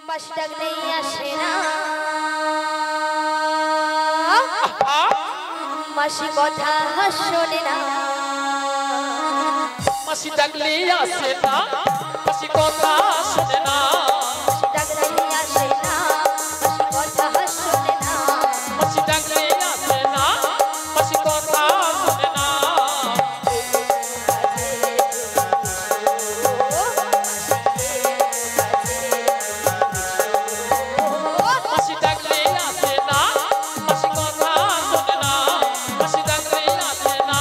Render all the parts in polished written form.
মাসি ডাকলেই আসে না, মাসি কথা শোনে না। মাসি ডাকলেই আসে না, মাসি কথা শোনে না। মাসি ডাকলেই আসে না, মাসি কথা শোনে না। মাসি ডাকলেই আসে না, মাসি কথা শোনে না। মাসি ডাকলেই আসে না, মাসি কথা শোনে না। মাসি ডাকলেই আসে না,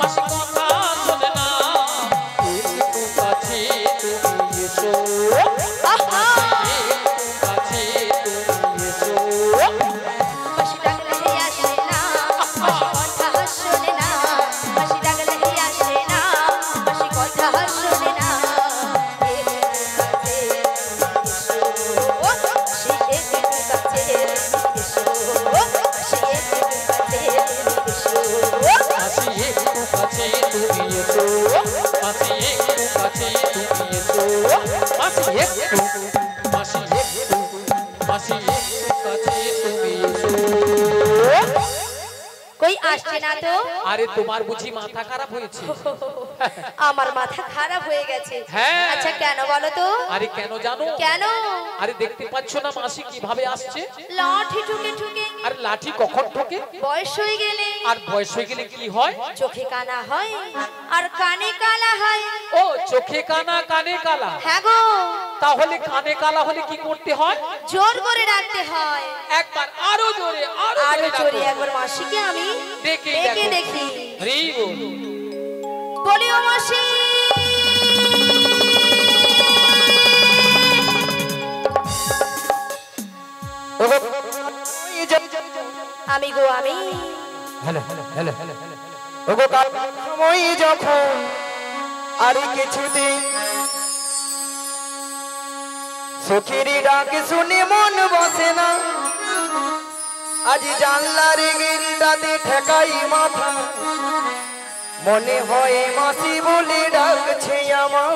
মাসি কথা শোনে না। একটু কাছে তুমি এসো, কাছে তুমি এসো। মাসি ডাকলেই আসে না, মাসি কথা শোনে না। মাসি ডাকলেই আসে না, মাসি কথা শোনে না। মাসি একটু কাছে তুমি এসো, মাসি একটু কাছে তুমি এসো। মাসি একটু, মাসি একটু, মাসি একটু কাছে তুমি এসো। কই আসছে না তো? আরে তোমার বুঝি মাথা খারাপ হয়েছে? আমার মাথা খারাপ হয়ে গেছে। হ্যাঁ। আচ্ছা কেন বলো তো? আরে কেন জানো? কেন? আরে দেখতে পাচ্ছ না মাসি কিভাবে আসছে? লাঠি ঠুকে ঠুকে। আর লাঠি কখন ঠোকে? বয়স হয়ে গেলে। আর বয়স হয়ে গেলে কি হয়? চোখে কানা হয় আর কানে কালা হয়। ও চোখে কানা কানে কালা। হ্যাঁ গো। তাহলে কানে কালা হলে কি করতে হয়? জোর করে ডাকতে হয়। একবার আরো জোরে, আরো আরো জোরে ডাকো। একবার মাসিকে আমি ডেকে ডেকে দেখো। দেখি। হরি বল। বলি ও মাসি। আমি গো আমি। Hello hello hello hello. ওগো কাল সময় যখন আর কিছুদিন সখীর ডাক শুনে মন বসে না, আজ জানলার গিলটাতে ঠেকাই মাথা, মনে হয় মাসি বলে ডাকছে আমার।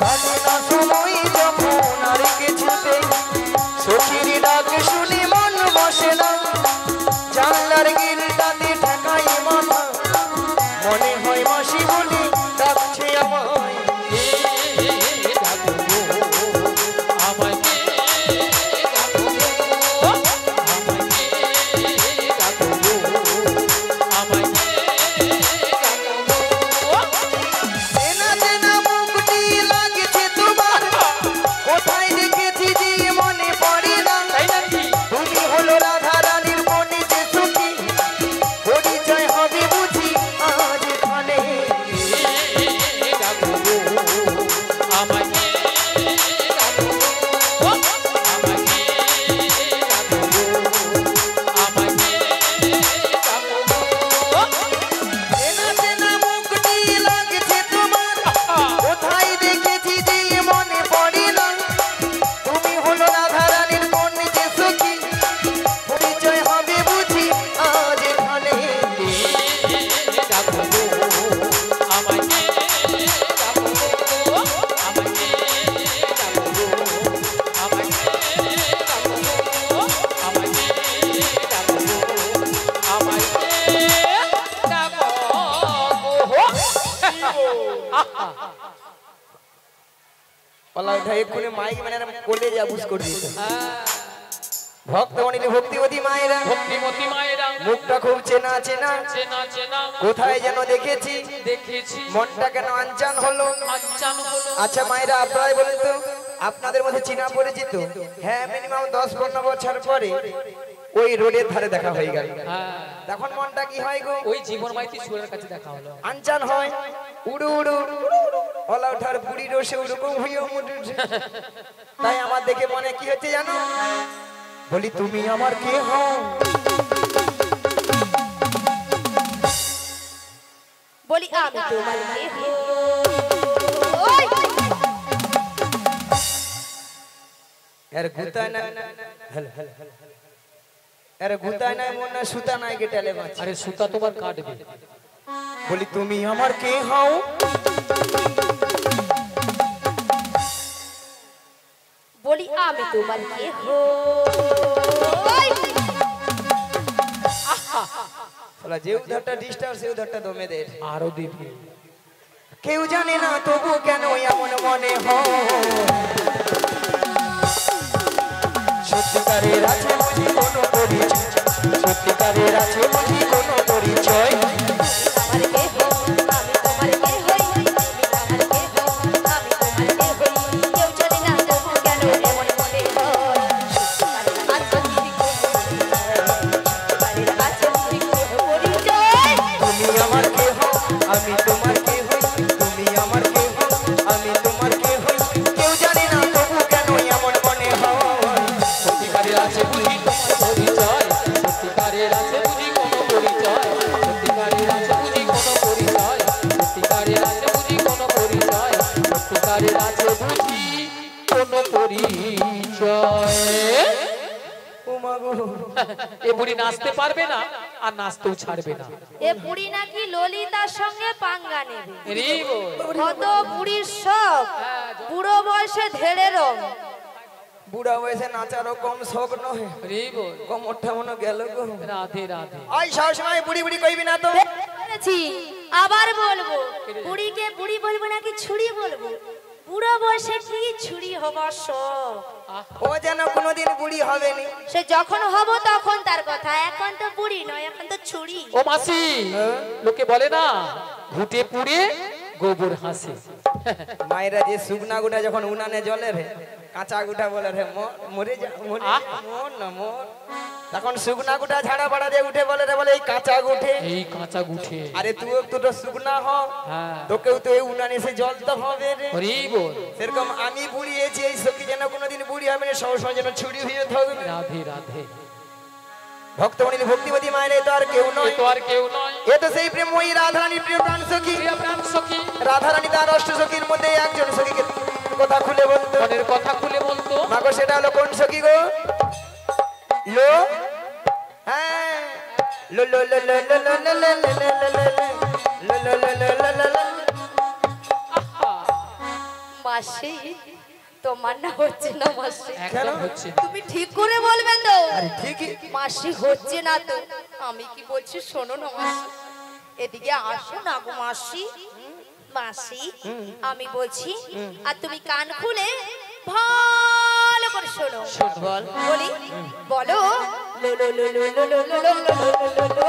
কান্না সময় যখন আর কিছুতে সখীর ডাক শুনে মন বসে না, জানলার গিলটাতে ঠেকাই মাথা, মনে হয় মাসি বলে ডাকছে আমায়। চেনা চেনা মুখটি লাগছে তোমার, কোথায় দেখেছি যে মনে পড়ে না। তুমি হলো রাধা রানীর মনে যে সখী, পরিচয় হবে বুঝি আজ এখানে। চেনা চেনা মুখটি লাগছে তোমার, কোথায় দেখেছি যে মনে পড়ে না। তুমি হলো রাধা রানীর মনে যে সখী, পরিচয় হবে বুঝি আজ এখানে। বলা ওঠা এক্ষুনি মাইক মানে কোলে যা বুঝ করে দিত। ভক্তমণি ভক্তিবতী মায়েরা, ভক্তিমতী মায়েরা, মুখটা খুব চেনা চেনা, চেনা চেনা কোথায় যেন দেখেছি, দেখেছি, মনটা কেন আনচান হলো। আচ্ছান হলো। আচ্ছা মায়েরা আপনারাই বলেন তো, আপনাদের মধ্যে চিনা পরিচিত? হ্যাঁ, মিনিমাম 10-15 বছর পরে ওই রোডের ধারে দেখা হয়ে গেল, হ্যাঁ, তখন মনটা কি হয় গো? ওই জীবন মাইতি সুরের কাছে দেখা হলো। আনচান হয়, উড়ু উড়ু ওলা ওঠার বুড়ি রসে ওরকম হইও মুটু। তাই আমার দেখে মনে কি হচ্ছে জানো? বলি তুমি আমার কে হও? বলি আমি তোমার দেহ। यार गुता ना हेलो यार गुता ना मोना सुता ना गेटाले बाँच আরে সুতা তোমার কাটবে बोली তুমি আমার কে হও বলি আমি তোমার কে হই বলা যে উধারটা ডিস্টার্ব সে উধারটা দমে দে আরো দিবি কেউ জানে না তবু কেন এমন মনে হয় সত্যিকারের আছে বুঝি কোনো পরিচয় সত্যিকারের আছে বুঝি কোনো পরিচয় আমার কে হো আমি তোমার কে হই তুমি আমার কে হো আমি তোমার কে হই কেউ জানে না তবু কেন এমন মনে হয় তুমি আমার কে হও আমি তোমার কে হই তুমি আমার কে হও আমি তোমার কে হই কেউ জানে না তবু কেন এমন মনে হয় সত্যিকারের আছে বুঝি তোমার পরিচয় সত্যিকারের আছে বুঝি কোনো পরিচয় সত্যিকারের আছে বুঝি কোনো পরিচয় সত্যিকারের আছে বুঝি কোনো পরিচয় সত্যিকারের আছে বুঝি কোনো পরিচয় ও মা গো এ বুড়ি নাচতে পারবে না আর নাচতেও ছাড়বে না এ বুড়ি নাকি ললিতার সঙ্গে পাঙ্গা নেবে রে বল। কত বুড়ির শখ বুড়ো বয়সে ধেড়ে রং বুড়া বয়সে নাচারও কম শখ নয় রে বল। কমরটা মনে গেল গো রাধে রাধে আই সবসময় বুড়ি বুড়ি কইবি না তো বলেছি আবার বলবো বুড়িকে বুড়ি বলবো নাকি ছুরি বলবো বুড়ো বয়সে কি ছুরি হবার শখ ও যেন কোনোদিন বুড়ি হবে নি সে যখন হব তখন তার কথা এখন তো বুড়ি নয় এখন তো ছুরি ও মাসি লোকে বলে না ঘুটে পুড়ে গোবর হাসে মায়েরা যে শুকনা গুটা যখন উনানে জ্বলে রে কাঁচা গুটা বলে রে মরে যা মরে যা, মর না মর তখন শুকনা গুটা ঝাড়া পাড়া দিয়ে উঠে বলে রে বলে এই কাঁচা গুঠে এই কাঁচা গুঠে আরে তুই একটু তো শুকনা হ হ্যাঁ তোকেও তো এই উনানে এসে জ্বলতে হবে রে হরি বল সেরকম আমি বুড়িয়েছি এই সখী যেন কোনোদিন বুড়ি হবে না সবসময় যেন ছুরি হয়ে থাকবে রাধে রাধে ভক্তমণি ভক্তিবতী মায়ের এ তো আর কেউ এ নয় তো আর কেউ নয় এ তো সেই প্রেমময়ী রাধারানীর প্রিয় প্রাণ সখী প্রিয় প্রাণ সখী রাধারানী তার অষ্ট সখীর মধ্যে একজন সখীকে কথা খুলে বলতো মনের কথা খুলে বলতো মাগো সেটা হলো কোন সখী গো লো হ্যাঁ লো লো লো লো লো লো লো লো লো লো লো লো লো লো লো লো। মাসি তোমার না হচ্ছে না মাসি একদম হচ্ছে না। তুমি ঠিক করে বলবে তো আরে ঠিকই মাসি হচ্ছে না তো আমি কি বলছি শোনো না মাসি এদিকে আসো না গো মাসি মাসি আমি বলছি আর তুমি কান খুলে ভালো করে শোনো বল বলি বলো লো লো লো লো লো লো লো লো লো লো লো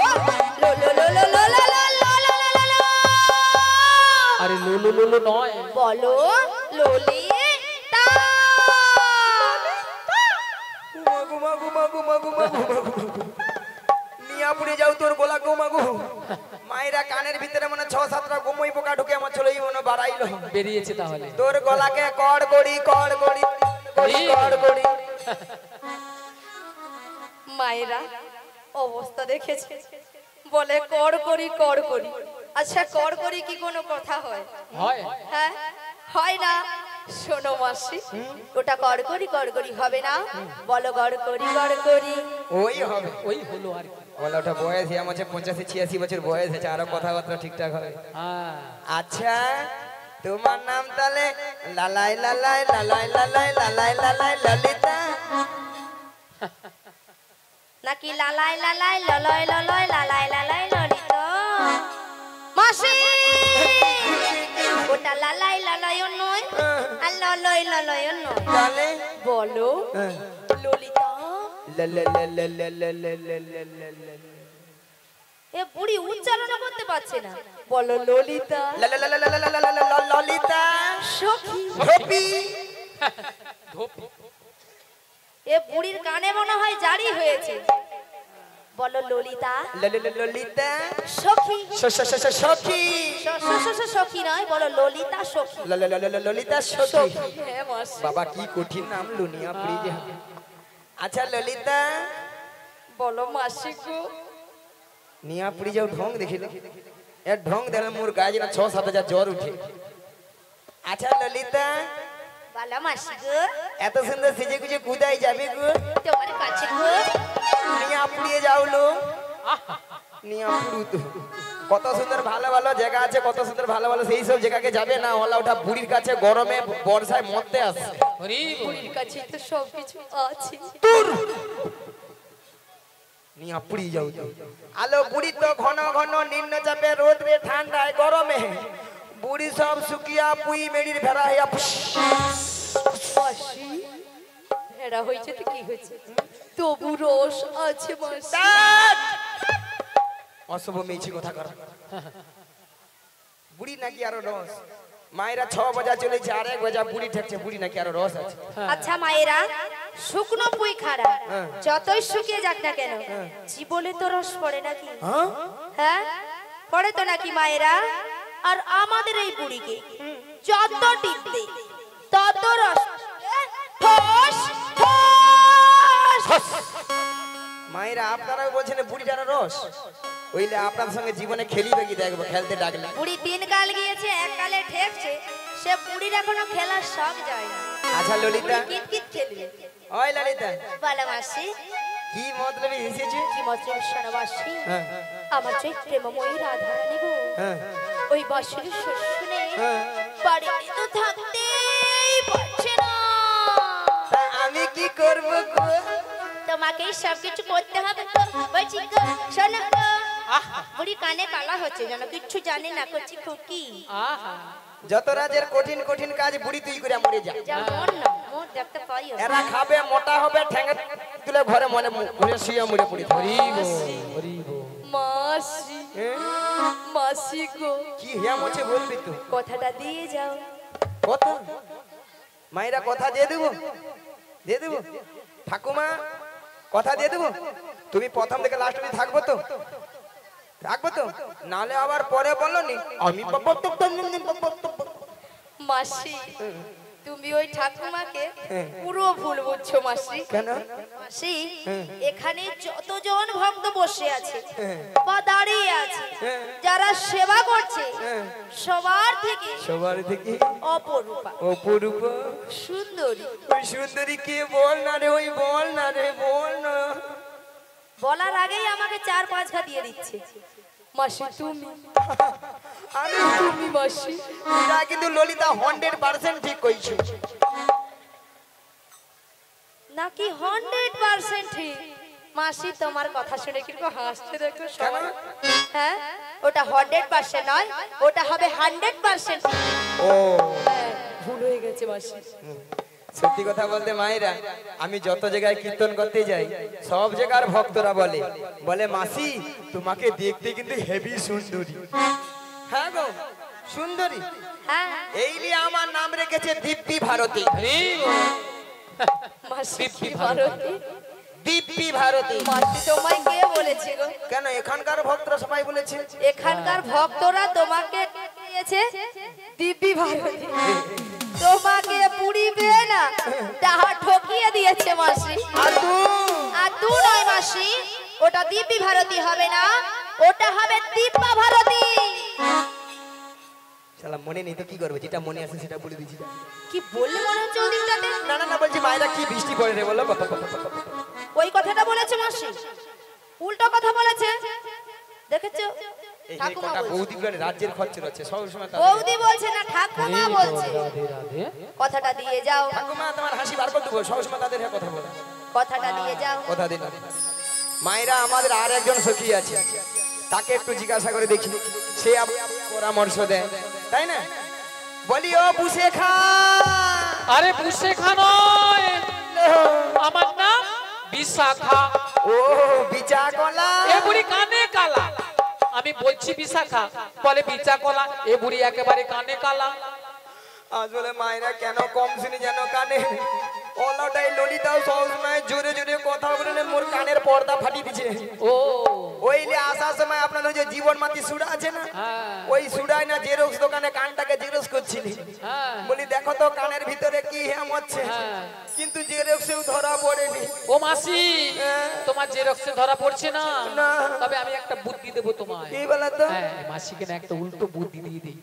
লো লো লো লো লো লো। আরে লুলু লুলু নয় বলো ললিতা মাগু মাগু মাগু মাগু মাগু নিয়া পুড়ে যাও তোর গোলা গো মাগু মায়েরা কানের ভিতরে মনে 6-7টা গোমই পোকা ঢুকে আমার চলেই মনে বাড়াইলো বেরিয়েছে তাহলে তোর গলাকে কড় করি কড় করি কড়ি কড় করি মায়েরা অবস্থা দেখেছে বলে কর করি আচ্ছা কর করি কি কোনো কথা হয় হয় হ্যাঁ হয় না শোনো মাসি ওটা কর করি হবে না বলো কর করি ওই হবে ওই হলো আর কি বলা ওটা বয়স আমার 85-86 বছর বয়স আছে আরো কথাবার্তা ঠিকঠাক হবে হ্যাঁ আচ্ছা তোমার নাম তাহলে লালাই লালাই লালাই লালাই লালাই লালাই ললিতা নাকি লালাই লালাই ললয় ললয় লালাই লালাই ললিত মাসি ওটা লালাই লালয় নয় আর ললয় ললয় নয় তাহলে বলো ললিতা লা লা লা লা লা লা লা লা লা লা লা লা। এ বুড়ি উচ্চারণ করতে পারছে না বলো ললিতা লা লা লা লা লা লা লা লা লা লা ললিতা সখী ধোপি ধোপি এ বুড়ির কানে মনে হয় জারি হয়েছে বলো ললিতা লা লা লা ললিতা সখী সখী সখী নয় বলো ললিতা সখী লা লা লা লা লা ললিতা সখী হ্যাঁ মাসি বাবা কি কঠিন নাম লুনিয়া প্রিজে আচ্ছা ললিতা বলো মাসি গো নিয়া প্রিজে ঢং দেখিল এর ঢং দেখলে মোর গায়ে না 6-7 হাজার জ্বর উঠে আচ্ছা ললিতা বালা মাসি গো, এত সুন্দর সেজে গুজে কোথায় যাবে গো? তোমার কাছে গো। নিয়ে আপুড়িয়ে যাও লো। নিয়ে আপুড়ু তো কত সুন্দর ভালো ভালো জায়গা আছে, কত সুন্দর ভালো ভালো সেই সব জায়গাকে যাবে না। ওলা ওটা বুড়ির কাছে গরমে বর্ষায় মরতে আসছে। হরি বল। বুড়ির কাছে তো সব কিছু আছে। দূর নিয়ে আপুড়িয়ে যাও তো। আলো বুড়ি তো ঘন ঘন নিম্নচাপে রোদে ঠান্ডায় গরমে বুড়ি সব শুকিয়া পুই মেড়ির ভেড়া হইয়া মাসি এরা হয়েছে তো কি হয়েছে, তবু রস আছে মাসি। অশুভ মেয়েছি কথা কর। বুড়ি নাকি আরো রস? মায়েরা 6 বাজা চলেছে, আর 1 বাজা বুড়ি ঠেকছে, বুড়ি নাকি আরো রস আছে। আচ্ছা মায়েরা, শুকনো পুই খাড়া যতই শুকিয়ে যাক না কেন জীবনে তো রস পড়ে নাকি? হ্যাঁ পড়ে তো নাকি মায়েরা? আর আমাদের এই বুড়িকে যত টিপতে তত রস ফস ফস। মায়েরা আপনারাও বলছেন বুড়িটার রস, ওইলে আপনার সঙ্গে জীবনে খেলিবে কি দেখবো, খেলতে ডাকলে। বুড়ি 3 কাল গিয়েছে, 1 কালে ঠেকছে, সে বুড়ির এখনো খেলার শখ যায় না। আচ্ছা ললিতা, কিট কিট খেলবে। ওই ললিতা বালা মাসি কি মতলবে এসেছে? কি মতলব শোনাবাসি, হ্যাঁ আমার যে প্রেমময়ী রাধারানী গো, হ্যাঁ ওই বাঁশির সুর শুনে হ্যাঁ। বাড়িতে তো থাকতেই পারছে না। তা আমি কি করব গো? তোমাকেই সবকিছু করতে হবে তো। বলছি গো শোনো গো, বুড়ি কানে কালা হচ্ছে যেন কিচ্ছু জানে না, করছি খুকি। আহা যত রাজের কঠিন কঠিন কাজ বুড়ি তুই করে মরে যা। যা মন না মোর দেখতে পাই। এরা খাবে মোটা হবে, ঠ্যাঙ্গে তুলে ঘরে মনে ঘুরে শুয়ে মরে পড়ি। হরি বল, হরি বল। মাসি মাসি গো, কি হিয়া মোছে বলবি তো? কথাটা দিয়ে যাও। কত মায়েরা কথা দিয়ে দেবো, দিয়ে দেবো। ঠাকুমা কথা দিয়ে দেবো, তুমি প্রথম থেকে লাস্ট অবধি থাকবো তো? থাকবো তো, নালে আবার পরে বলো নি আমি মাসি তুমি ওই ঠাকুমাকে পুরো ভুল বুঝছো মাসি। কেন? মাসি এখানে যতজন ভক্ত বসে আছে বা দাঁড়িয়ে আছে, যারা সেবা করছে সবার থেকে সবার থেকে অপরূপা অপরূপ সুন্দরী। ওই সুন্দরী কে বল না রে, ওই বল না রে, বল না। বলার আগেই আমাকে 4-5 ঘা দিয়ে দিচ্ছে। মাসি তুমি আরে তুমি মাসি এটা কিন্তু ললিতা 100% ঠিক কইছে নাকি 100% ঠিক? মাসি তোমার কথা শুনে কিন্তু হাসছে দেখো সবাই। হ্যাঁ ওটা 100% নয়, ওটা হবে 100%। ও ভুল হয়ে গেছে মাসি। সত্যি কথা বলতে মায়েরা, আমি যত জায়গায় কীর্তন করতে যাই সব জায়গার ভক্তরা বলে বলে মাসি তোমাকে দেখতে কিন্তু হেভি সুন্দরী। হ্যাঁ গো সুন্দরী, হ্যাঁ এই নিয়ে আমার নাম রেখেছে দীপ্তি ভারতী। হরি বল। মাসি দীপ্তি কি ভারতী? দীপ্তি ভারতী মাসি তোমায় কে বলেছে গো? কেন এখানকার ভক্তরা সবাই বলেছে? এখানকার ভক্তরা তোমাকে দিয়েছে দিব্যি ভারতী। তোমাকে পুড়িবে না তাহা ঠকিয়ে দিয়েছে মাসি। আর তু নয় মাসি, ওটা দিব্যি ভারতী হবে না, ওটা হবে দিব্যা ভারতী। শালা মনে নেই তো কি করবে, যেটা মনে আছে সেটা বলে দিচ্ছি। কি বললে মনে হচ্ছে ওদিকটাতে? না না না বলছি মায়েরা কি বৃষ্টি পড়ে রে বলো। ওই কথাটা বলেছে মাসি, উল্টো কথা বলেছে দেখেছো? এই ঠাকুমা কটা বলছে। বৌদি গুলো রাজ্যের খরচ হচ্ছে সব সময়। বৌদি বলছে না ঠাকুমা বলছে। রাধে রাধে। কথাটা দিয়ে যাও, ঠাকুমা তোমার হাসি বার করে দেবো, সবসময় তাদের হয়ে কথা বলো। কথাটা দিয়ে যাও। কথা দিন মায়েরা, আমাদের আর একজন সখী আছে, তাকে একটু জিজ্ঞাসা করে দেখি, সে পরামর্শ দেয় তাই না? বলি ও বুসে খা। আরে বুসে খা নয়, আমার নাম বিশাখা। ও বিচা কলা। এ বুড়ি কানে কালা, আমি বলছি বিশাখা বলে বিচা কলা। এ বুড়ি একেবারে কানে কালা। আসলে মায়েরা কেন কম শুনি যেন কানে, ওলাটাই ললিতাও সবসময় জোরে জোরে কথা বলে মোর কানের পর্দা ফাটিয়ে দিচ্ছে। ও ওইলে আসার সময় আপনাদের যে জীবন মাতি সুড়া আছে না, হ্যাঁ ওই সুড়াই না জেরক্স দোকানে কানটাকে জেরক্স করছিলি। হ্যাঁ। বলি দেখো তো কানের ভিতরে কি হ্যাম হচ্ছে, হ্যাঁ। কিন্তু জেরক্সেও ধরা পড়েনি। ও মাসি, তোমার জেরক্সে ধরা পড়ছে না, না। তবে আমি একটা বুদ্ধি দেবো তোমায়। কি বলা তো? হ্যাঁ মাসিকে না একটা উল্টো বুদ্ধি দিয়ে দিই।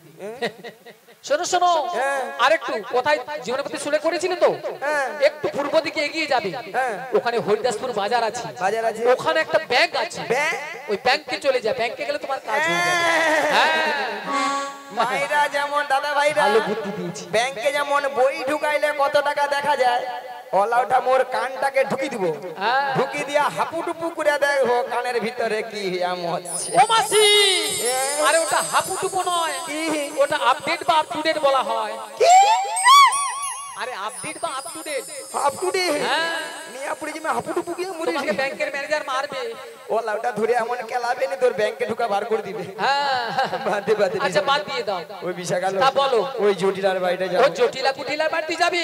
শোনো শোনো হ্যাঁ। আরেকটু কোথায় জীবনের প্রতি শুনে করেছিলে তো হ্যাঁ। একটু পূর্ব দিকে এগিয়ে যাবে হ্যাঁ। ওখানে হরিদাসপুর বাজার আছে বাজার আছে। ওখানে একটা ব্যাংক আছে ব্যাংক? ওই ব্যাংকে চলে যা ব্যাংকে গেলে তোমার কাজ হয়ে যাবে হ্যাঁ মায়েরা যেমন দাদা ভাইরা ভালো বুদ্ধি দিয়েছি ব্যাংকে যেমন বই ঢুকাইলে কত টাকা দেখা যায় ওলাওটা মোর কানটাকে ঢুকি দিব হ্যাঁ। ঢুকি দিয়া হাপুটুপু করে দেখো কানের ভিতরে কি আম হচ্ছে ও মাসি আরে ওটা হাপুটুপু নয় কি? ওটা আপডেট বা আপ টু ডেট বলা হয় আরে আপডেট বা আপ টু ডেট হাপুটুডি হ্যাঁ নিয়া পড়ে যাবে হাপুটুপু গিয়ে মরে তোমাকে ব্যাংকের ম্যানেজার মারবে ওলাওটা ধরে এমন কেলাবে নি তোর ব্যাংকে ঢুকা বার করে দিবে হ্যাঁ বাদে বাদে আচ্ছা বাদ দিয়ে দাও ওই বিষয় গেল তা বলো। ওই জটিলার বাড়িটা যাও ও জটিলা কুটিলা বাড়তে যাবে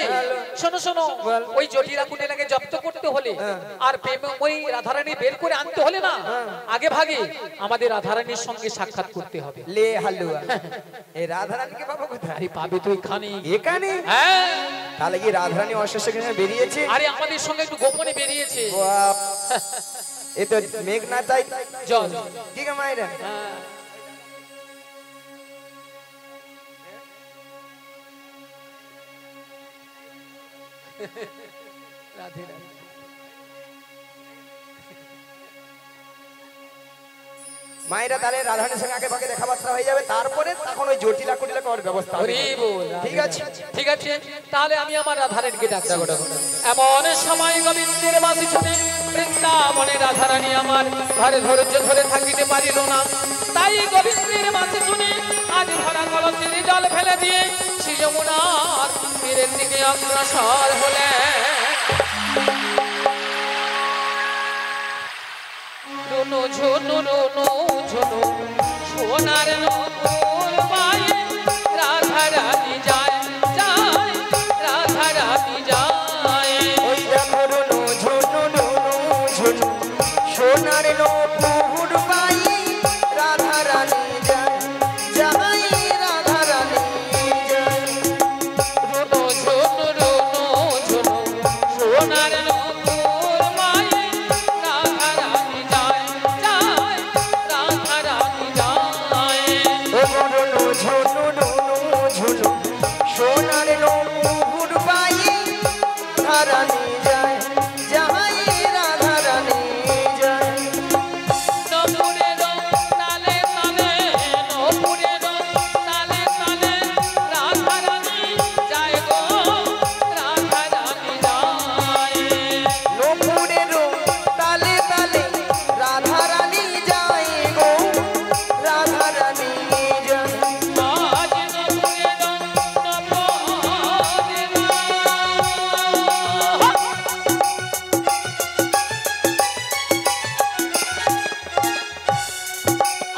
শোনো শোনো বল। ওই জটিলা কুটিলাকে জব্দ করতে হলে আর প্রেমময়ী রাধারানী বের করে আনতে হলে না আগে ভাগে আমাদের রাধারানীর সঙ্গে সাক্ষাৎ করতে হবে লে হালুয়া এই রাধারানীকে পাবো কোথায় আরে পাবে তো এখানে এখানে হ্যাঁ তাহলে কি রাধারানী অশ্বশেখানে বেরিয়েছে আরে আমাদের সঙ্গে একটু গোপনে বেরিয়েছে বাপ, এ তো মেঘ না চাই জল ঠিক আছে মায়েরা হ্যাঁ রাধে রাধে মায়েরা তাহলে রাধারানীর সঙ্গে আগে ভাগে দেখাবার্তা হয়ে যাবে তারপরে তখন ওই জটিলা কুটিলা করার ব্যবস্থা হবে হরি বল ঠিক আছে ঠিক আছে তাহলে আমি আমার রাধারানীকে ডাকছি এমন সময় গোবিন্দের বাসি শুনে বৃন্দাবনে রাধারানী আমার ঘরে ধৈর্য ধরে থাকিতে পারিল না তাই গোবিন্দের বাসি শুনে আজ ভরা কলসের জল ফেলে দিয়ে শ্রী যমুনার তীরের দিকে অগ্রসর হলেন রুনু ঝুনু রুনু ঝুনু সোনার নূপুর পায়ে রাধা রানী যায় যায় রাধা রানী যায় ওই দেখো রুনু ঝুনু রুনু ঝুনু সোনার নূপুর পায়ে রাধারানী যায় যায় রাধারানী যায় রুনু ঝুনু রুনু ঝুনু সোনার নূপুর পায়ে রাধা রানী যায় যায় রাধা রানী যায় ও রুনু ঝুনু রুনু ঝুনু সোনার নূপুর পায়ে রাধারানী যায় যায় রাধারানী যায় নপুরে তালে তালে নপুরে তালে তালে রাধা রানী যায় গো রাধা রানী যায় নূপুরের তালে তালে রাধারানী যায় গো রাধারানী যায় আজ নপুরে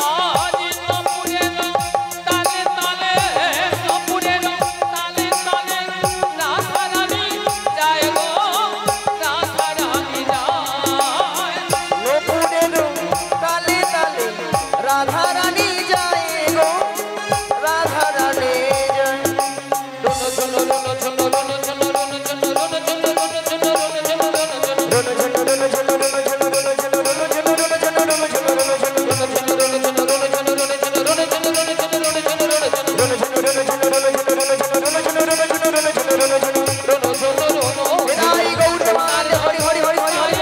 আজ নপুরে তালে তালে নপুরে তালে তালে রাধা রানী যায় গো রাধা রানী যায় নূপুরের তালে তালে রাধারানী যায় গো রাধারানী যায় বিদায় গৌতমান হরি হরি হরি হরি হরি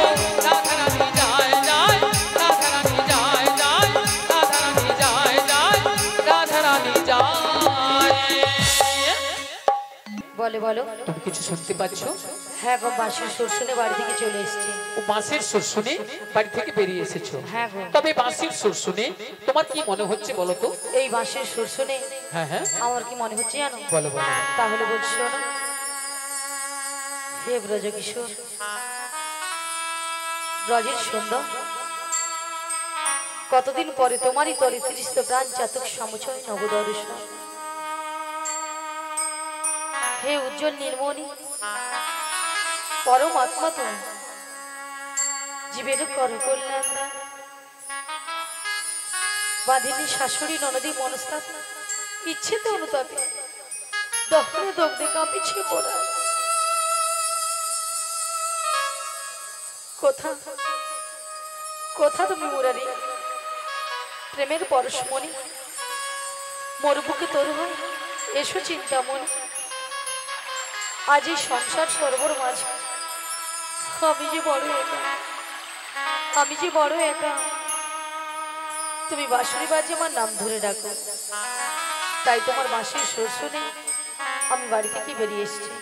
বলে বলো তুমি কিছু শুনতে পাচ্ছ হ্যাঁ গো বাঁশির সুর শুনে বাড়ি থেকে চলে এসেছি ও বাঁশির সুর শুনে বাড়ি থেকে বেরিয়ে এসেছো হ্যাঁ গো তবে বাঁশির সুর শুনে তোমার কি মনে হচ্ছে বলো তো এই বাঁশির সুর শুনে হ্যাঁ হ্যাঁ আমার কি মনে হচ্ছে জানো বলো বলো তাহলে বলছি শোনো হে ব্রজ কিশোর ব্রজের সুন্দর কতদিন পরে তোমারই তরে তৃষ্ণ প্রাণ চাতক সমুচয় নবদর্শন হে উজ্জ্বল নির্মণি পরমাত্মা তুমি জীবের কর কল্যাণ দান। বাঁধিনী শাশুড়ি ননদী মনস্তাপ ইচ্ছেতে অনুতাপে দক্ষিণে দগ্ধে কাঁপিছে পড়া কোথা কোথা তুমি মুরারি প্রেমের পরশমণি মোর বুকে তোর হয় এসো চিন্তামণি, আজ এই সংসার সর্বর মাঝে আমি যে বড় একা, আমি যে বড় একা। তুমি বাঁশরি বাজে আমার নাম ধরে ডাকো, তাই তোমার বাঁশির সুর শুনে আমি বাড়ি থেকে বেরিয়ে এসেছি।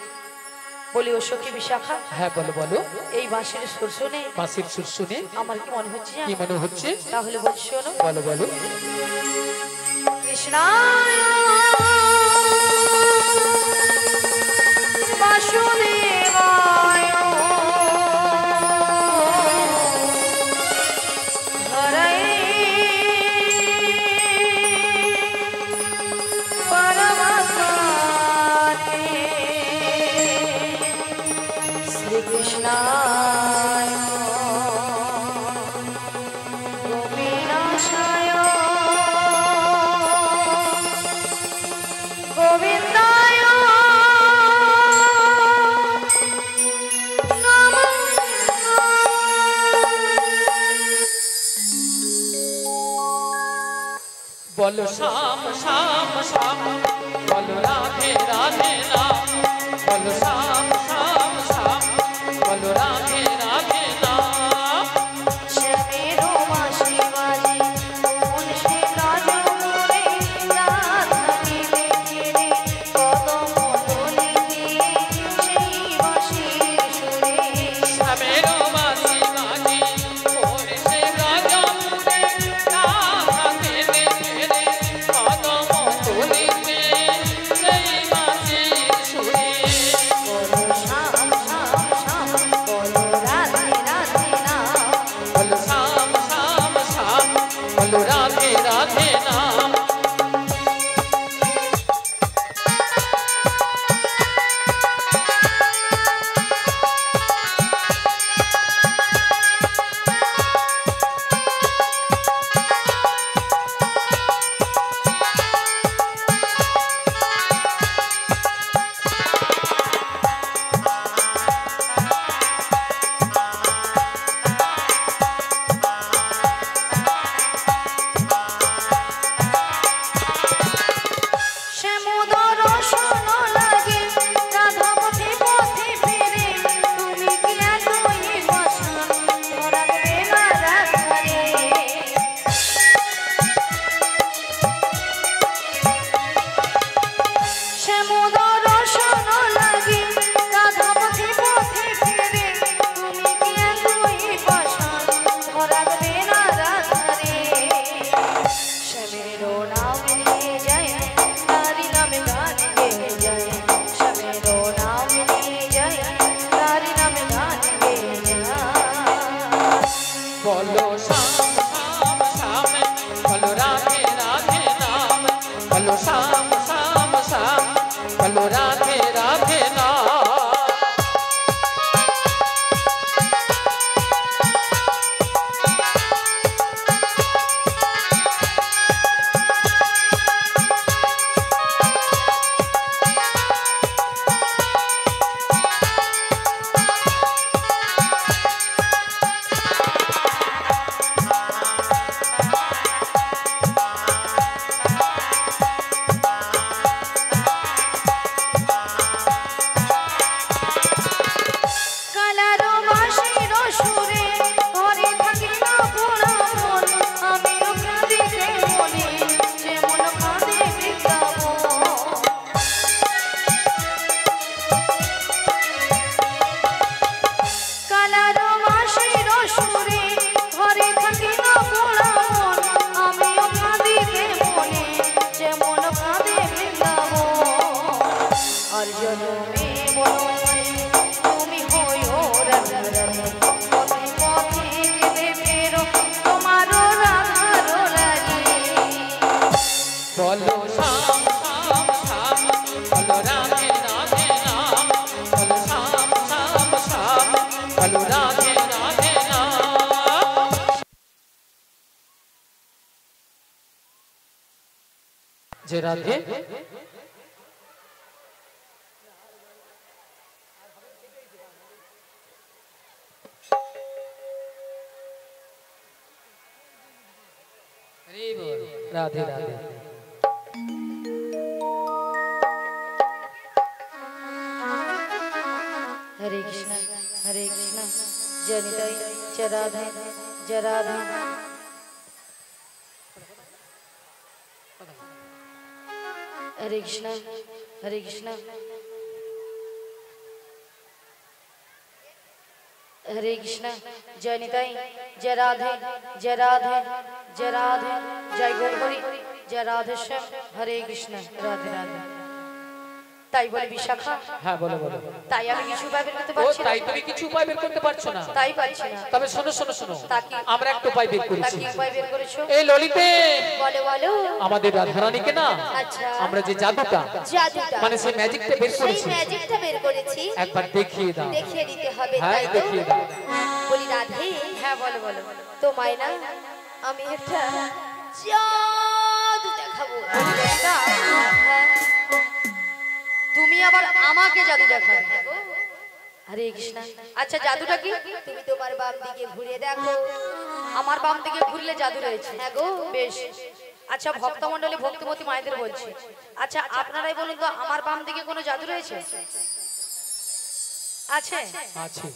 বলি ও সখী বিশাখা, হ্যাঁ বলো বলো। এই বাঁশির সুর শুনে বাঁশির সুর শুনে আমার কি মনে হচ্ছে কি জানো? মনে হচ্ছে? তাহলে বল শোনো। বলো বলো। কৃষ্ণায় বাসুদেবায় হরয়ে পরমাত্মনে শ্রীকৃষ্ণায় গোপীনাশায় গোবিন্দায় বলো শ্যাম শ্যাম শ্যাম, বলো রাধে রাধে নাম। বলো শ্যাম শ্যাম শ্যাম, বলো রাধে রাধে নাম। শ্যামের মাসি বাজে কোন সে কাজ করে রাধাকে দেখে রে কদম তলিতে সেই বাঁশির সুরে। শ্যামের বাঁশি বাজে কোন সে গজমুরে, রাধাকে দেখে রে কদম তলিতে সেই বাঁশির সুরে। বলো শ্যাম শ্যাম শ্যাম, বলো রাধে রাধে নাম। বলো শ্যাম শ্যাম শ্যাম, বলো রাধে রাধে নাম। শ্যামোদর শোন লাগে রাধা পথে পথে ফেরে, তুমি কি এতই বসান ধরাবে না রাধারে। শ্যামোদর শোন লাগে রাধা পথে পথে ফেরে, তুমি কি এতই বসান ধরাবে না রাধারে। শ্যামেরো নাম নিয়ে যায় তারি নামে গান গেয়ে যায়, শ্যামেরো নাম নিয়ে যায় তারি নামে গান গেয়ে যায়। বলো শ্যাম শ্যাম শ্যাম, বলো রাধে রাধে নাম। বলো শ্যাম শ্যাম শ্যাম, বলো রাধে রাধে নাম। কালারো বাঁশির সুরে ঘরে থাকি না পোড়া মন, আমিও কাঁদিতে মনে যেমন কাঁদে বৃন্দাবন। কালারো বাঁশির সুরে ঘরে থাকি না পোড়া মন, আমিও কাঁদিতে মনে যেমন কাঁদে বৃন্দাবন। আর জনমে বনমালী তুমি হইও রাধা রানী, পথে পথে কেঁদে ফেরো তোমারও রাধার লাগি। বলো শ্যাম শ্যাম শ্যাম, বলো রাধে রাধে নাম। বলো শ্যাম শ্যাম শ্যাম, বলো রাধে রাধে নাম। যে রাধে রাধে রাধে। जय निताई जय राधे जय राधे। हरे कृष्णा हरे कृष्णा हरे कृष्णा जय निताई जय राधे जय राधे जय राधे जय गौरी जय राधे श्याम हरे कृष्णा राधे राधे। তাই বলে বিশাখা হ্যাঁ বলো বলো তাই আমি কিছু উপায় বের করতে ও পারছি না। তাই তুমি কিছু উপায় বের করতে পারছো না তাই পারছি না। তবে শোনো শোনো শোনো তাকি আমরা একটা উপায় বের তা করেছি কি উপায় বের করেছো? এই ললিতে বলো বলো। আমাদের রাধারানীকে না আচ্ছা আমরা যে জাদুটা জাদুটা মানে সেই ম্যাজিকটা বের সেই করেছি ম্যাজিকটা বের করেছি একবার দেখিয়ে দাও দেখিয়ে দিতে হবে হ্যাঁ তাই তো? দেখিয়ে দাও বলি রাধে হ্যাঁ বলো বলো তোমায় না আমি একটা জাদু দেখাবো। হ্যাঁ তুমি আবার আমাকে জাদু দেখাবে? হরে কৃষ্ণ। আচ্ছা জাদুটা কি? তুমি তোমার বাম দিকে ঘুরে দেখো। আমার বাম দিকে ঘুরলে জাদু রয়েছে। হ্যাঁ গো বেশ। আচ্ছা ভক্তমণ্ডলী ভক্তিমতী মায়েদের বলছি, আচ্ছা আপনারাই বলুন তো আমার বাম দিকে কোনো জাদু রয়েছে? আছে আছে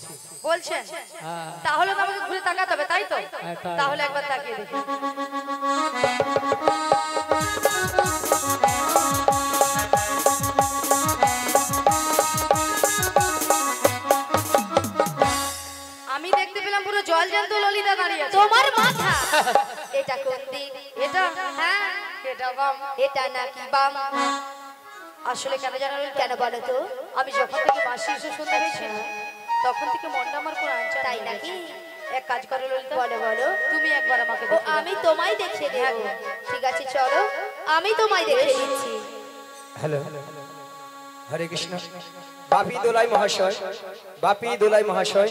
বলছেন? হ্যাঁ তাহলে তো আমাকে ঘুরে তাকাতে হবে তাই তো? হ্যাঁ, তাই। তাহলে একবার তাকিয়ে দেখি। আমি দেখতে পেলাম পুরো জল জ্যান্ত ললিতা দাঁড়িয়ে আছে। তোমার মাথা এটা কোন দিক? এটা হ্যাঁ এটা বাম। এটা নাকি বাম? আসলে কেন জানো কেন বলো তো? আমি যখন থেকে মাসি এসে শুনতে পেয়েছি তখন থেকে মনটা আমার পুরো আনচান। তাই নাকি? এক কাজ করো ললিতা বলো বলো তুমি একবার আমাকে দেখো। আমি তোমায় দেখিয়ে দেব। ঠিক আছে চলো আমি তোমায় দেখিয়ে দিচ্ছি। হ্যালো হরে কৃষ্ণ। বাপি দোলাই মহাশয়, বাপি দোলাই মহাশয়,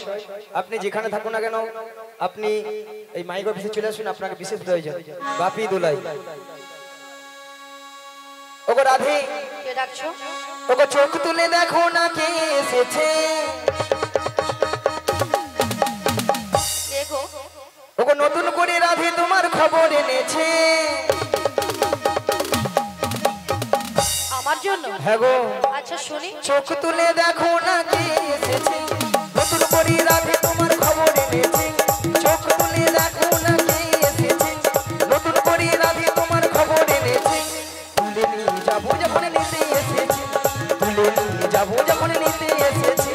আপনি যেখানে থাকুন না কেন আপনি এই মাইক অফিসে চলে আসুন, আপনাকে বিশেষ প্রয়োজন। বাপি দোলাই। ওগো রাধে, কে ডাকছো? ওগো চোখ তুলে দেখো না কে এসেছে। কে গো? ওগো নতুন করে রাধে তোমার খবর এনেছে। আমার জন্য? হ্যাঁ গো। আচ্ছা শুনি। চোখ তুলে দেখো না কে এসেছে, নতুন করে রাধে তোমার খবর এনেছে। চোখ তুলে দেখো না কে এসেছে, নতুন করে রাধে তোমার খবর এনেছে। তুলে নিয়ে যাবো যখন নিতে এসেছি, তুলে নিয়ে যাবো যখন নিতে এসেছি।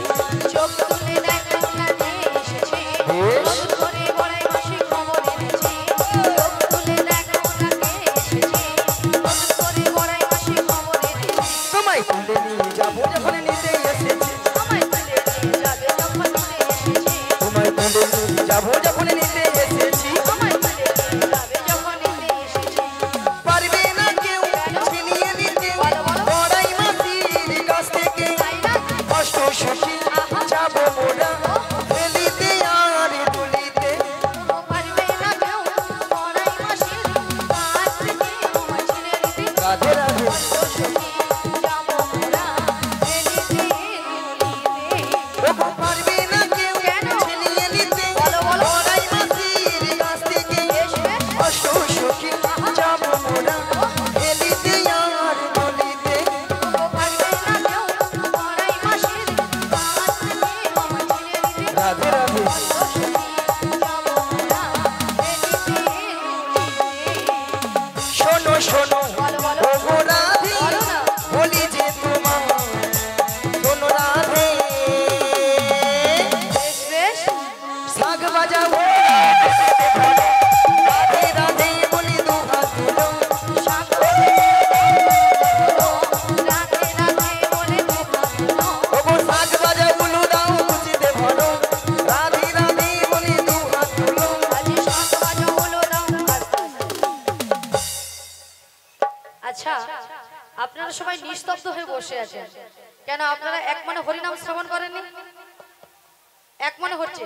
চোখ তুলে দেখো না কে এসেছে, বেশ। নতুন করে বড়াই মাসি খবর এনেছে। চোখ তুলে দেখো না কে এসেছে, নতুন করে বড়াই মাসি খবর এনেছে। তোমায় তুলে নিয়ে যাবো যখন নিতে এসেছি, আমায় তুলে নিয়ে যাবে যখন তুলে এসেছে। তোমায় তুলে নিয়ে যাবো যখন নিতে এসেছি। আমায় তুলে নিয়ে যাবে যখন নিতে এসেছে। পারবে না কেউ ছিনিয়ে নিতে বড়াই মাসির কাছ থেকে। তাই না? কষ্ট সুখী যাবো মোরা ফেলিতে আর তুলিতে। পারবে না কেউ বড়াই মাসির কাছ থেকে আমায় ছিনে নিতে। রাধে রাধে। যাবো মোরা ফেলিতে তুলিতে। ওগো পারবে না কেউ কেন? ছিনিয়ে নিতে বলো, বলো। বড়াই মাসির কাছ থেকে। কষ্ট সুখী যাবো মোরা ফেলিতে আর তুলিতে। রাধে রাধে। শোনো শোনো বলো, বলো। ওগো রাধে, বলো না। বলি যে তোমার শোনো রাধে, শাক বাজাও রাধে রাধে বলি দু হাত তুলো। ওগো শাক বাজাও উলু দাও খুশিতে ভরো, রাধে রাধে বলি দু হাত তুলো। আচ্ছা আপনারা সবাই নিস্তব্ধ হয়ে বসে আছেন কেন? আপনারা এক মনে হরিনাম শ্রবণ করেননি? এক মনে হচ্ছে,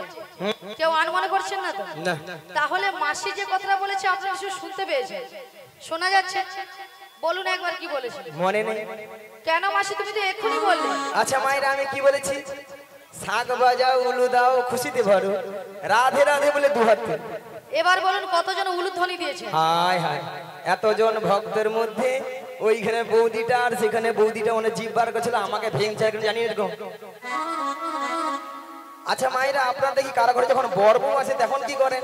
কেউ আন মনে করছেন না তো? না তাহলে মাসি যে কথাটা বলেছে আপনারা কিছু শুনতে পেয়েছেন? শোনা যাচ্ছে? বলুন একবার কি বলেছেন? মনে নেই। কেন মাসি তুমি তো এক্ষুনি বললে। আচ্ছা মায়েরা আমি কি বলেছি? শাক বাজাও উলু দাও খুশিতে ভরো, রাধে রাধে বলে দু হাত তুলো। এবার বলুন কতজন উলুধ্বনি দিয়েছে? হায় হায়, এতজন ভক্তের মধ্যে ওইখানে বৌদিটা আর সেখানে বৌদিটা অনেক জিভ বার করছিল, আমাকে ভেঙছে একদম, জানি এরকম। আচ্ছা মায়েরা আপনার দেখি কারা ঘরে যখন বর বউ আছে তখন কি করেন?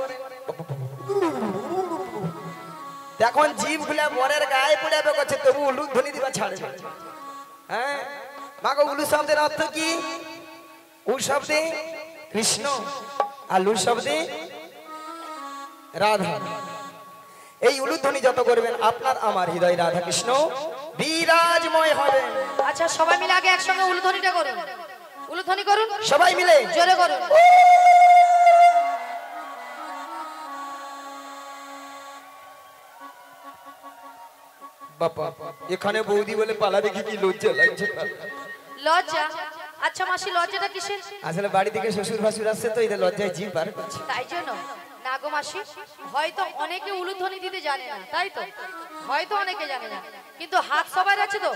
তখন জিভ খুলে বরের গায়ে পুড়াবে করছে, তবু উলু ধ্বনি দিবা ছাড়ে না। হ্যাঁ মাগো, উলু শব্দের অর্থ কি? উ শব্দে কৃষ্ণ আর লু শব্দে রাধা। এই উলুধ্বনি যত করবেন আপনার আমার হৃদয় রাধা কৃষ্ণ বিরাজময় হবে। আচ্ছা সবাই মিলে আগে একসঙ্গে উলুধ্বনিটা করুন, উলুধ্বনি করুন সবাই মিলে জোরে করুন। বাবা এখানে বৌদি বলে পালা দেখি কি লজ্জা লাগছে। লজ্জা? আচ্ছা মাসি লজ্জাটা কিসের? আসলে বাড়ি থেকে শ্বশুর ভাসুর আসছে তো এদের লজ্জায় জিভ বার করছে। তাই জন্য না গো মাসি, হয়তো অনেকে উলুধ্বনি দিতে জানে না, তাই তো হয়তো অনেকে জানে না, কিন্তু হাত সবার আছে তো?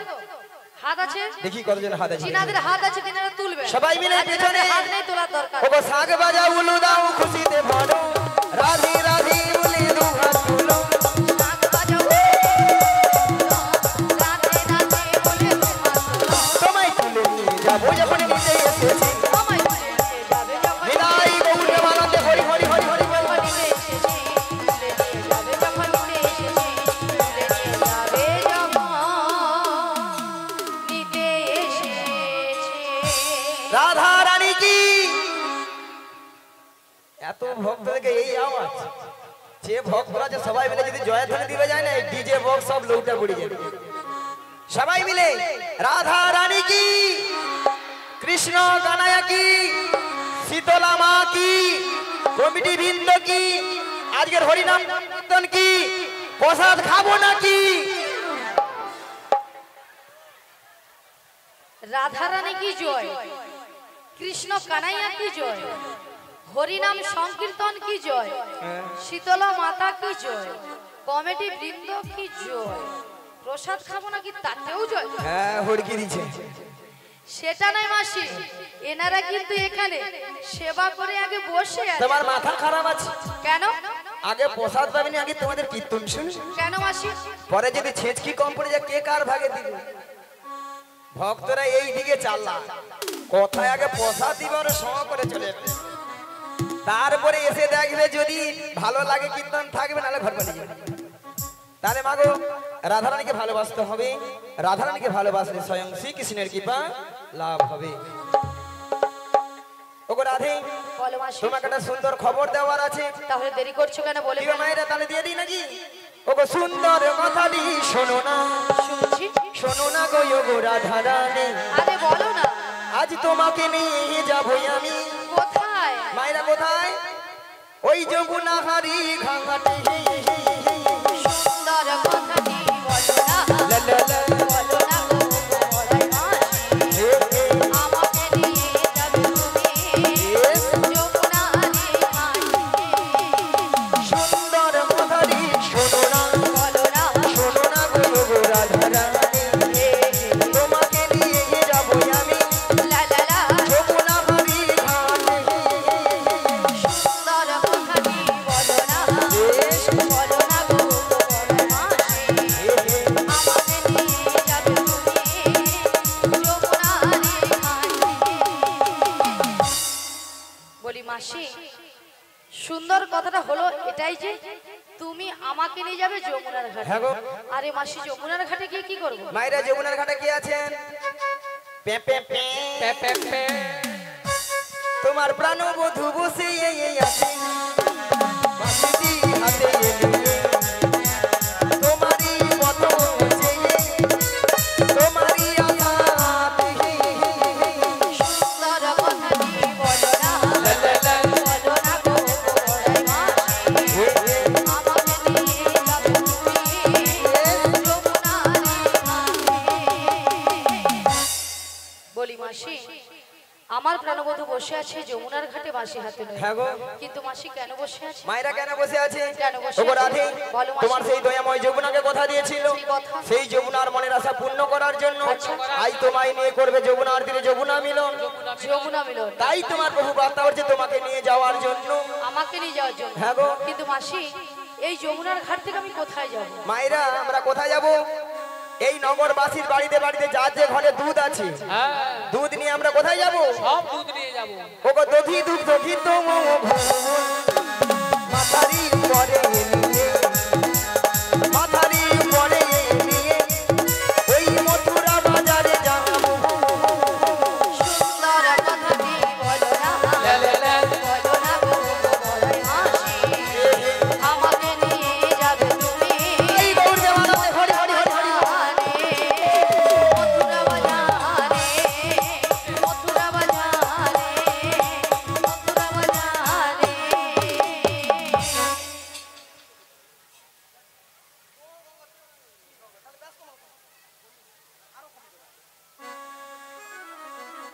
হাত আছে? দেখি কতজন হাত আছে। যিনাদের হাত আছে তিনারা তুলবে। সবাই মিলে পেছনে হাত নেই তোলার দরকার। ওগো শাক বাজা উলু দাও খুশিতে ভরো, রাধে রাধে বলে দু হাত তুলো। শাক বাজাও, রাধে রাধে বলে তোমায় তুলে নিয়ে যাবো যখন নিতে এসেছি, আমায় তুলে নিয়ে যাবে যখন বিদায় গৌর মানন্দে হরি হরি হরি হরি বল। নিতে এসেছি, তুলে নিয়ে যাবে যখন নিতে এসেছি, তুলে নিয়ে যাবে যখন নিতে এসেছে। রাধা রানী কি এত ভক্ত থেকে এই আওয়াজ, যে ভক্তরা যে সবাই মিলে যদি জয়ধ্বনি দিবে যায় না, এই ডিজে বক্স সব লৌটা পড়ে যাবে। সবাই মিলে রাধা রানী কি, কৃষ্ণ কানায়া কি, শীতলা মা কি, কমিটি বৃন্দ কি, আজকের হরিনাম কীর্তন কি, প্রসাদ খাবো নাকি? রাধা রানী কি জয়, কৃষ্ণ কানাইয়া কি জয়, হরিনাম সংকীর্তন কি জয়, শীতলা মাতা কি জয়, কমিটি বৃন্দ কি জয়, প্রসাদ খাবো নাকি তাতেও জয়। হ্যাঁ হড়কি দিচ্ছে। সেটা নয় মাসি, এনারা কিন্তু এখানে সেবা করে আগে বসে আছে। তোমার মাথা খারাপ আছে? কেন? আগে প্রসাদ পাবেনি, আগে তোমাদের কীর্তন শুনি, কেন মাসি? পরে যদি ছেঁচকি কম পড়ে যায় কে কার ভাগে দিবে? ভক্তরা এই দিকে চাল্লা কথায় আগে প্রসাদ দিবার সময় করে চলে যাবে, তারপরে এসে দেখবে যদি ভালো লাগে কীর্তন থাকবে, নাহলে ঘর পালিয়ে যাবে। তাহলে মাগো রাধারানীকে ভালোবাসতে হবে, রাধারানীকে ভালোবাসলে স্বয়ং শ্রীকৃষ্ণের কৃপা লাভ হবে। ওগো রাধে, বলো মাসি। তোমাকে একটা সুন্দর খবর দেওয়ার আছে। তাহলে দেরি করছো কেন বলে কি গো মায়েরা, তাহলে দিয়ে দিই নাকি? ওগো সুন্দর কথাটি শোনো না, শুনছি। শোনো না গো ওগো রাধারানী, আরে বলো না। আজ তোমাকে নিয়ে যাবই আমি। কোথায়? মায়েরা কোথায়? ওই যমুনা হারি ঘাটে। সুন্দর কথাটি বলো না, লা লা লা। বলো না গো বড়াই মাসি, হে হে। আমাকে নিয়ে যাবে তুমি যমুনার ঘাটে। সুন্দর কথাটি শোনো না, বলো না, শোনো না গো ওগো রাধারানী, তোমাকে নিয়ে যাবই আমি লা লা লা। যমুনা হারি ঘাটে। সুন্দর কথাটি বলো না, বেশ। বলো না গো বড়াই মাসি, হে হে। আমাকে নিয়ে যাবে তুমি যমুনার ঘাটে। বলি মাসি, সুন্দর কথাটা হলো এটাই যে তুমি আমাকে নিয়ে যাবে যমুনার ঘাটে। হ্যাঁ গো। আরে মাসি, যমুনার ঘাটে গিয়ে কি করবো? মায়েরা যমুনার ঘাটে কে আছেন? Pay pay pay. Pay pay pay. তোমার প্রাণবধূ বসে এই আছে, বাঁশিটি হাতে নিয়ে। তোমারই মতো চেয়ে, তোমারই আঘাতে। সুন্দর কথাটি বলো না, লা লা লা। বলো না গো বড়াই মাসি, হে হে। আমাকে নিয়ে যাবে তুমি যমুনার ঘাটে। বলি মাসি, আমার প্রাণবধূ বসে আছে যমুনার ঘাটে বাঁশি হাতে নিয়ে। হ্যাঁ গো। কিন্তু মাসি কেন বসে আছে? মায়েরা কেন বসে আছে? কেন বসে ওগো আছে? রাধে, বলো মাসি। তোমার সেই দয়াময় যমুনাকে কথা দিয়েছিল, সেই কথা? সেই যমুনার মনের আশা পূর্ণ করার জন্য আচ্ছা। আই তোমায় নিয়ে করবে যমুনার তীরে যমুনা মিলন। যমুনা মিলন। তাই তোমার প্রভু বার্তা করছে তোমাকে নিয়ে যাওয়ার জন্য। আমাকে নিয়ে যাওয়ার জন্য। হ্যাঁ গো। কিন্তু মাসি, এই যমুনার ঘাট থেকে আমি কোথায় যাব? মায়েরা আমরা কোথায় যাব? এই নগরবাসীর বাড়িতে বাড়িতে যার যে ঘরে দুধ আছে হ্যাঁ দুধ নিয়ে আমরা কোথায় যাব? সব দুধ নিয়ে যাবো। ওগো দধি দুধ দধি তো মাথারি পরে নিয়ে মাথারি পরে নিয়ে ওই মথুরা বাজারে যাবো। সুন্দর কথাটি বলো না, লে লে লে। বলো না গো বড়ই হাসি, আমাকে নিয়ে যাবে তুমি এই গৌর দেওয়ানাতে হরি হরি হরি হরি মথুরা বাজারে, মথুরা বাজারে, মথুরা বাজারে।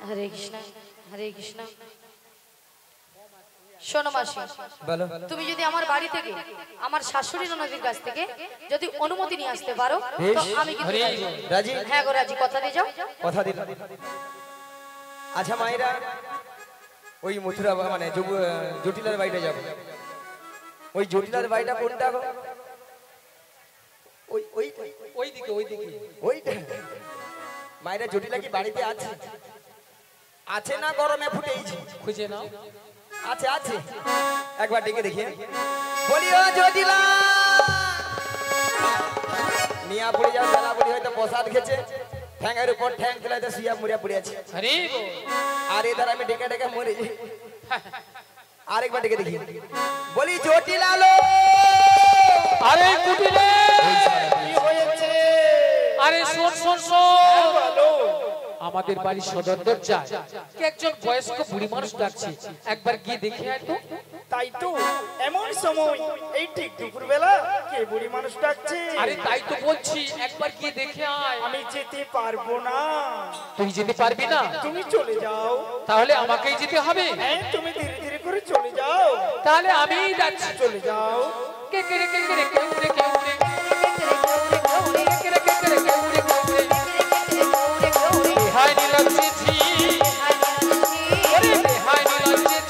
হরে কৃষ্ণ হরে কৃষ্ণ। শোনো মাসি, বলো। তুমি যদি আমার বাড়ি থেকে আমার শাশুড়ি ননদের কাছ থেকে যদি অনুমতি নিয়ে আসতে পারো তো আমি কিন্তু হরি রাজি। রাজি? হ্যাঁ গো রাজি, কথা দিয়ে যাও। কথা দিল। আচ্ছা মায়েরা ওই মথুরা মানে জটিলার বাড়িটা যাবো। ওই জটিলার বাড়িটা কোনটা গো? ওই ওই ওইদিকে ওইদিকে। ওইটা মায়েরা জটিলা কি বাড়িতে আছে? আছে না গরমে ফুটেইছি? খুঁজে নাও। আছে আছে, একবার ডেকে দেখি। বলি ও জটিলা, নিয়া পড়ে যাও, বেলা পড়ে হয়তো প্রসাদ খেছে, ঠ্যাঙের উপর ঠ্যাং তুলে তো শুয়া মুড়িয়া পড়ে আছে। হরি বল। আর এধার আমি ডেকে ডেকে মরে যাই। আরেকবার ডেকে দেখি। বলি জটিলা লো, আরে কুটিরে। কি হয়েছে? আরে শোন শোন শোন। আমাদের বাড়ির সদর দরজায় কে একজন বয়স্ক বুড়ি মানুষ ডাকছে, একবার গিয়ে দেখে আয় তো। তাই তো এমন সময় এই ঠিক দুপুর বেলা কে বুড়ি মানুষ ডাকছে? আরে তাই তো বলছি, একবার গিয়ে দেখে আয়। আমি যেতে পারবো না, তুই যেতে পারবি না? তুমি চলে যাও। তাহলে আমাকেই যেতে হবে। হ্যাঁ তুমি ধীরে ধীরে করে চলে যাও। তাহলে আমিই যাচ্ছি। চলে যাও। কে কে রে কে কে রে কেউ রে কেউ রে কে কে রে কে কে রে কেউ রে কেউ রে। হায় নিরঞ্জিত ওরে হায় নিরঞ্জিত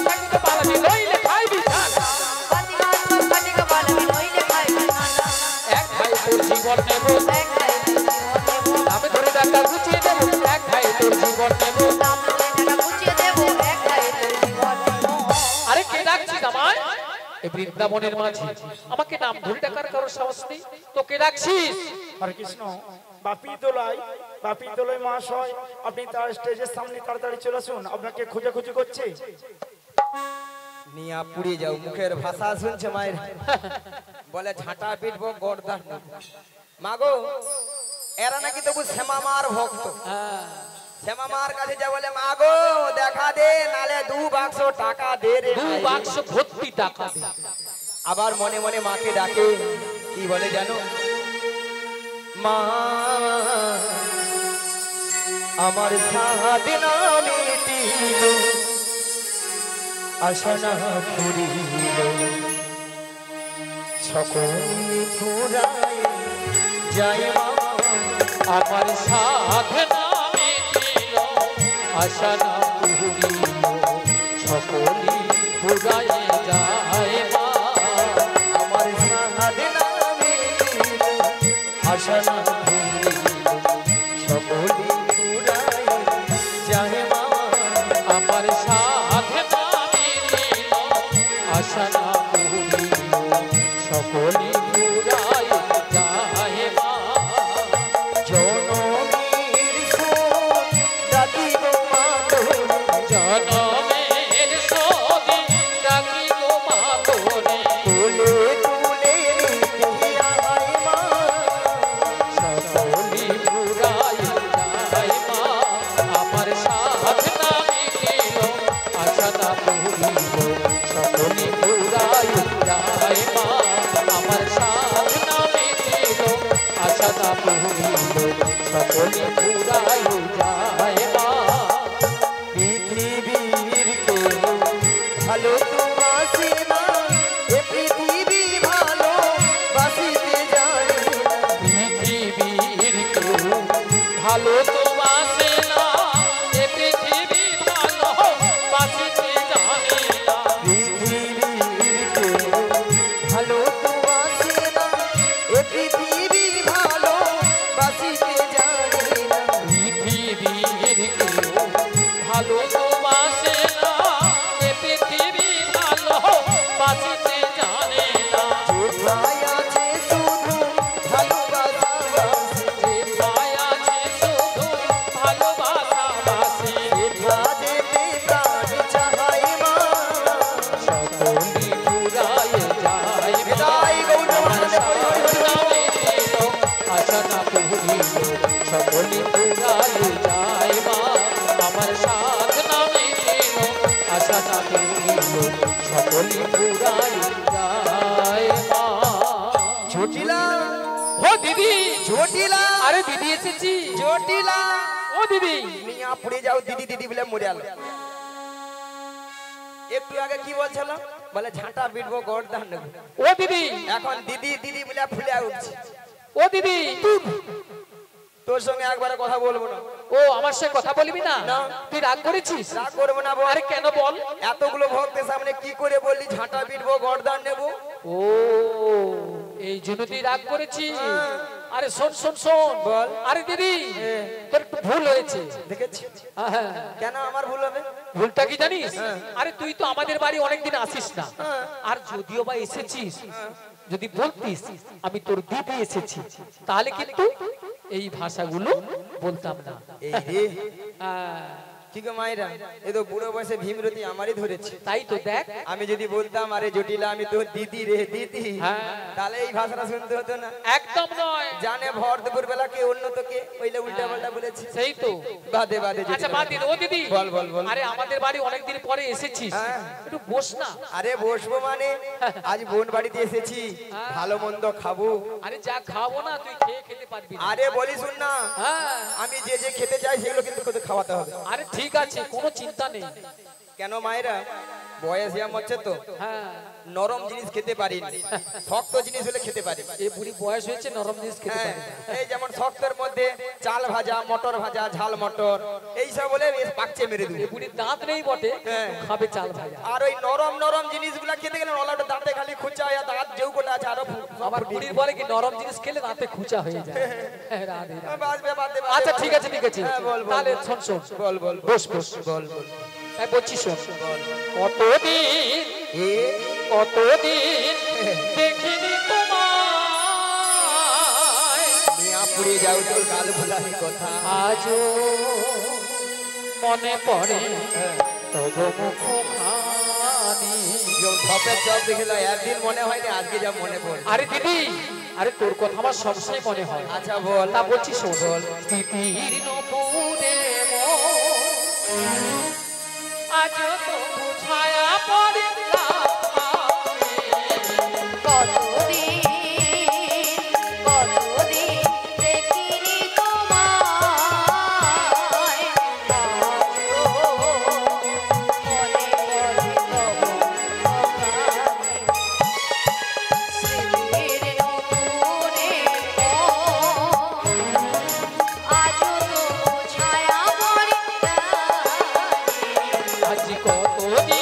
থাকিতে পারবি লইলে খাইবি ধান। এক ভাই তোর জীবন নেব, আমি ধরে টাকা গুছিয়ে দেব। এক ভাই তোর জীবন নেব। আরে কে ডাকছিস আমায়? এই বৃন্দাবনের মাঝে আমাকে নাম ধরে ডাকার কারো সাহস নেই, তো কে ডাকছিস? হরে কৃষ্ণ। বাপি দোলাই মহাশয়, আপনি তার স্টেজের সামনে তাড়াতাড়ি চলে আসুন, আপনাকে খোঁজাখুঁজি করছে। নিয়া পুড়ে যাও, মুখের ভাষা শুনছে মায়ের। বলে ঝাঁটা পিটবো গর্দান। মাগো এরা নাকি তবু শ্যামামার ভক্ত। শ্যামামার কাছে যা বলে, মাগো দেখা দে, নালে 2 বাক্স টাকা দে রে। 2 বাক্স ভর্তি টাকা দে। আবার মনে মনে মাকে ডাকে, কি বলে জানো? মা আমার সাধনা মিটিল, আশা ফুরিল, সকল ফুরায় যায় মা। আমার সাধনা মিটিল, আশা না পুরিল, সকলি পুরায় যায় মা। আমার সাধনা মিটিল, আশা ফুরিল, সকলি ফুরায় যায় মা। আমার সাধনা মিটিল, আশা না পুরিল, সকলি পুরায় যায় মা। জনমের সুখ ডাকিব মা তোরে, জনমের সদি ডাকি গো মা তোরে। তুলে তুলে নিতে আয় মা। সকলি পুরায় যায় মা। আমার সাধনা মিটিল, আশা না পুরিল, সকলি পুরায় যায় মা। আমার সাধনা মিটিল, আশা না পুরিল, সকলি পুরায় যায় মা। পৃথিবীর কেউ ভালো তো বাসে না, এ পৃথিবী ভালো বাসিতে জানে না। পৃথিবীর কেউ ভালো তো বাসে না, এ পৃথিবী ভালো বাসিতে জানে না। পৃথিবীর কেউ ভালো তো বাসে না, আশা না করিল সকলি পুরাই যায় মা। জটিলা ও দিদি, জটিলা আরে দিদি এসেছি। জটিলা ও দিদি, মিয়া পড়ে যাও দিদি দিদি বলে মরে গেল। একটু আগে কি বলছিল? বলে ঝাঁটা পিটবো গর্দান নেবো। ও দিদি, এখন দিদি দিদি বলে ফুলে উঠছে। ও দিদি, তোর সঙ্গে একবারে কথা বলবো না। ও আমার সাথে কথা বলবি না? না। তুই রাগ করেছিস? রাগ করবো না বল। আরে কেন বল? এতগুলো ভক্তের সামনে কি করে বললি ঝাঁটা পিটবো গর্দান নেবো? ও এই জন্য তুই রাগ করেছিস? আরে শোন শোন শোন, বল। আরে দিদি তোর একটু ভুল হয়েছে। দেখেছি হ্যাঁ, কেন আমার ভুল হবে? ভুলটা কি জানিস? আরে তুই তো আমাদের বাড়ি অনেকদিন আসিস না, আর যদিও বা এসেছিস, যদি বলতিস আমি তোর দিদি এসেছি, তাহলে কিন্তু এই ভাষাগুলো বলতাম না। এই রে হ্যাঁ, কি গো মায়েরা, এ তো বুড়ো বয়সে ভীমরতি আমারই ধরেছে। তাই তো দেখ। আমি যদি বলতাম আরে জটিলা আমি তোর দিদি রে দিদি, হ্যাঁ। তাহলে এই ভাষাটা শুনতে হতো না। একদম নয়। জানে ভর দুপুর বেলা কে অন্য তো কে ওইলে উল্টা পাল্টা বলেছে। সেই তো। বাদে বাদে আচ্ছা বাদ দিন। ও দিদি, বল বল বল। আরে আমাদের বাড়ি অনেকদিন পরে এসেছিস, হ্যাঁ। একটু বস না। আরে বসবো মানে আজ বোন বাড়িতে এসেছি, ভালো মন্দ খাবো। আরে যা খাবো না তুই খেয়ে খেতে পারবি না। আরে বলি শুন না, হ্যাঁ, আমি যে যে খেতে চাই সেগুলো কিন্তু তোকে খাওয়াতে হবে। আরে ঠিক আছে, কোনো চিন্তা নেই। কেন মায়েরা, বয়স এমন হচ্ছে তো হ্যাঁ, নরম জিনিস খেতে পারি না, শক্ত জিনিস হলে খেতে পারি। এই বুড়ি বয়স হয়েছে, নরম জিনিস খেতে হ্যাঁ, পারে না। এই যেমন শক্তের মধ্যে চাল ভাজা, মটর ভাজা, ঝাল মটর, এইসব বলে পাকচে মেরে দেবো। এই বুড়ির দাঁত নেই বটে, হ্যাঁ। কিন্তু খাবে চাল ভাজা। আর ওই নরম নরম জিনিসগুলা খেতে গেলে নলাটা দাঁতে খালি খুঁচা হয়, দাঁত যেউ কোটা আছে আরো আমার বুড়ির বলে কি নরম জিনিস খেলে দাঁতে খুঁচা হয়ে যায়। হ্যাঁ, রাধে রাধে। বাজবে বাদে আচ্ছা ঠিক আছে ঠিক আছে, হ্যাঁ, বল, বল, তাহলে বল। শোন শোন, বল বল বস বস। বল বল। এই বলছি শোন, কতদিন এ কতদিন দেখিনি তোমায়, মিয়া পুড়ে যাও তোর গাল ভুলানি কথা। আজও মনে পড়ে তবু মুখখানি। যেমন ধপের চপ দেখে একদিন মনে হয়নি, আজকে যা মনে পড়ে। আরে দিদি, আরে তোর কথা আমার সবসময় মনে হয়। আচ্ছা বল। তা বলছি শোন, স্মৃতির নপুরে মন, আজ তো ছায়া পড়ে না। কতদিন কতদিন দেখিনি তোমায়, আজও মনে পড়ে তবু মুখখানি। স্মৃতির নপুরে মন, আজও তবু ছায়া পড়ে না। আজ কতদিন